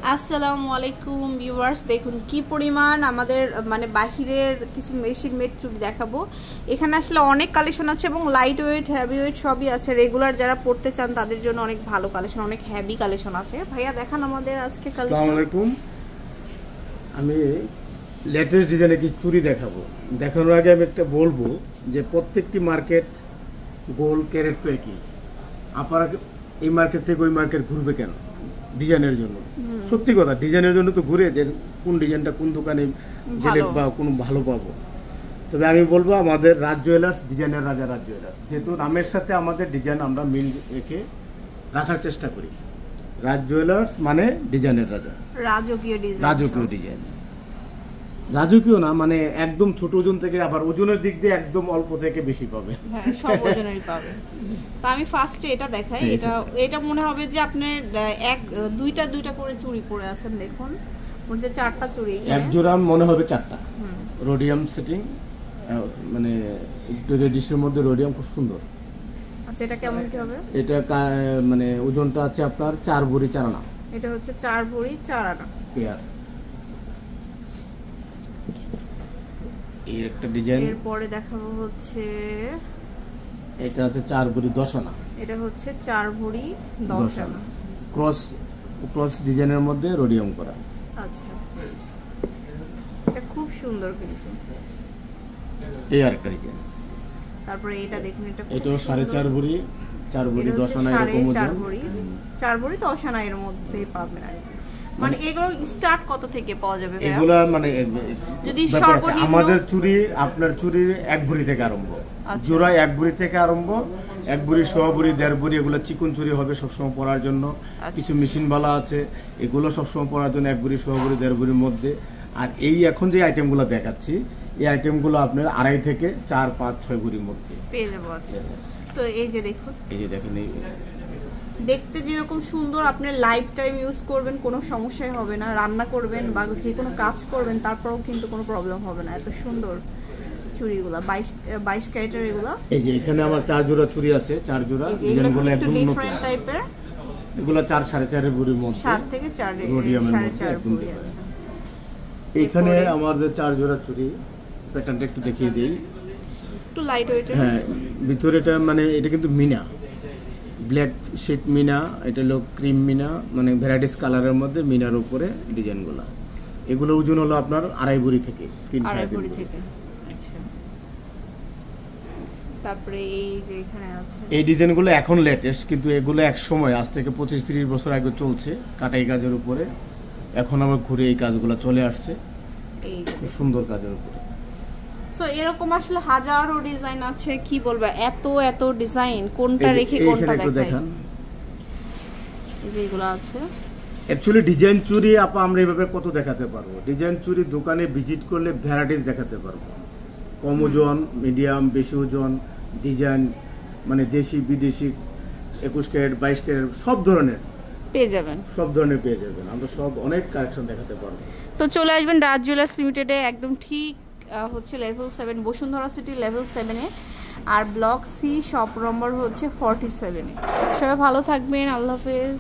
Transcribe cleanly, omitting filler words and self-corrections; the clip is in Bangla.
আসসালামু আলাইকুম ভিউয়ার্স, দেখুন কি পরিমাণ আমাদের মানে বাহিরের কিছু মেশিন মেড চুড়ি দেখাবো। এখানে আসলে অনেক কালেকশন আছে এবং লাইট ওয়েট হেভি ওয়েট সবই আছে। রেগুলার যারা পড়তে চান তাদের জন্য অনেক ভালো কালেকশন, অনেক হেভি কালেকশন আছে। ভাইয়া দেখান আমাদের আজকে কালেকশন। আসসালামু আলাইকুম, আমি লেটেস্ট ডিজাইনের কিছু চুড়ি দেখাবো। দেখানোর আগে আমি একটা বলবো যে প্রত্যেকটি মার্কেট গোল্ড ক্যারেট তো একই। আপনারা এই মার্কেট থেকে ওই মার্কেট ঘুরবে কেন? ডিজাইনের জন্য। সত্যি কথা, ডিজাইনের জন্য তো ঘুরে যে কোন ডিজাইনটা কোন দোকানে গেলে বা কোন ভালো পাবো। তবে আমি বলবো আমাদের রাজ জুয়েলার্স ডিজাইনের রাজা রাজ জুয়েলার্স, যেহেতু নামের সাথে আমাদের ডিজাইন আমরা মিল রেখে রাখার চেষ্টা করি। রাজ জুয়েলার্স মানে ডিজাইনের রাজা, রাজকীয় ডিজাইন। রাজকীয় ডিজাইন, রাজকীয় না মানে একদম ছোট ওজন থেকে আবার ওজনের দিক দিয়ে একদম অল্প থেকে বেশি পাবে। হ্যাঁ, সব ওজনেরই পাবে। তো আমি ফার্স্টে এটা দেখাই। এটা মনে হবে যে আপনি দুইটা করে চুড়ি পরে আছেন। দেখুন মনে হচ্ছে চারটা চুড়ি, এক জোড়া মনে হবে চারটা। রোডিয়াম সেটিং, মানে রেডিশের মধ্যে রোডিয়াম খুব সুন্দর। আচ্ছা, এটা কেমন কি হবে? এটা মানে ওজনটা আছে আপনার 4 ভরি 4 আনা। এটা হচ্ছে 4 ভরি 4 আনা পেয়ার। এর একটা ডিজাইন। এরপরে দেখাবো হচ্ছে এটা আছে 4 ভরি 10 আনা। এটা হচ্ছে 4 ভরি 10 আনা। ক্রস ডিজাইনের মধ্যে রোডিয়াম করা। আচ্ছা, এটা খুব সুন্দর কিন্তু। এই আরেকটা ডিজাইন। তারপরে এটা দেখুন, এটাও 4.5 ভরি 4 ভরি 10 আনা এরকম ওজন। 4 ভরি 10 আনা এর মধ্যেই পাবেন আর কি। মানে এগুলো স্টার্ট কত থেকে পাওয়া যাবে? এগুলা মানে যদি সর্বনিম্ন আমাদের চুড়ি আপনার চুড়ি 1 ভরি থেকে আরম্ভ। জোড়া 1 ভরি থেকে আরম্ভ। 1 ভরি 1.5 ভরি 1.5 ভরি এগুলো চিকন চুড়ি হবে সবসময় পরার জন্য। কিছু মেশিন বালা আছে, এগুলো সবসময় পরার জন্য 1 ভরি 1.5 ভরি 1.5 ভরির মধ্যে। আর এই এখন যে আইটেমগুলো দেখাচ্ছি, এই আইটেমগুলো আপনার 2.5 থেকে 4, 5, 6 ভরির মধ্যে পেয়ে যাবো। আচ্ছা, তো এই যে দেখুন, এই যে দেখেন, এই দেখতে যেরকম সুন্দর, আপনি লাইফ টাইম ইউজ করবেন, কোনো সমস্যাই হবে না। রান্না করবেন বা যে কোনো কাজ করবেন তারপরেও কিন্তু কোনো প্রবলেম হবে না। এত সুন্দর চুড়িগুলা 22 ক্যারেটের এগুলা। এই যে এখানে আমার 4 জোড়া চুড়ি আছে, 4 জোড়া। ডিজাইনগুলো একটু ডিফারেন্ট টাইপের। এগুলো 4, 4.5 ভরির মধ্যে। 7 থেকে 4 4.5 ভরি আছে। এখানে আমাদের 4 জোড়া চুড়ি। প্যাটার্নটা একটু দেখিয়ে দেই, একটু লাইট ওয়েটের। হ্যাঁ, ভিতরে এটা মানে এটা কিন্তু মিনা, ব্ল্যাক শিট মিনা। এটা হলো ক্রিম মিনা, মানে ভ্যারাইটিস কালারের মধ্যে মিনার উপরে ডিজাইনগুলো। এগুলো ওজন হলো আপনার 2.5 ভরি থেকে 3.5 ভরি থেকে। আচ্ছা, তারপরে এই যে এখানে আছে এই ডিজাইনগুলো এখন লেটেস্ট, কিন্তু এগুলো এক সময় আজ থেকে 25-30 বছর আগে চলছে কাটাই কাজের উপরে। এখন আবার ঘুরে এই কাজগুলো চলে আসছে এই সুন্দর কাজের উপরে। সো এরকম আসলে হাজারো ডিজাইন আছে, কি বলবো, এত ডিজাইন, কোনটা রেখে কোনটা দেখাই। এই যে এগুলো আছে অ্যাকচুয়ালি ডিজাইন চুড়ি আপা আমরা এইভাবে কত দেখাতে পারবো। ডিজাইন চুড়ি দোকানে ভিজিট করলে ভ্যারাইটিস দেখাতে পারবো। কম ওজন, মিডিয়াম, বেশি ওজন ডিজাইন, মানে দেশি বিদেশি 21 ক্যারেট 22 ক্যারেট সব ধরনের পেয়ে যাবেন। আমরা সব অনেক কালেকশন দেখাতে পারবো। তো চলে আসবেন রাজ জুয়েলার্স লিমিটেডে, একদম ঠিক হচ্ছে লেভেল 7 বসুন্ধরা সিটি লেভেল 7-এ, আর ব্লক সি শপ নম্বর হচ্ছে 47-এ। সবাই ভালো থাকবেন, আল্লাহ হাফেজ।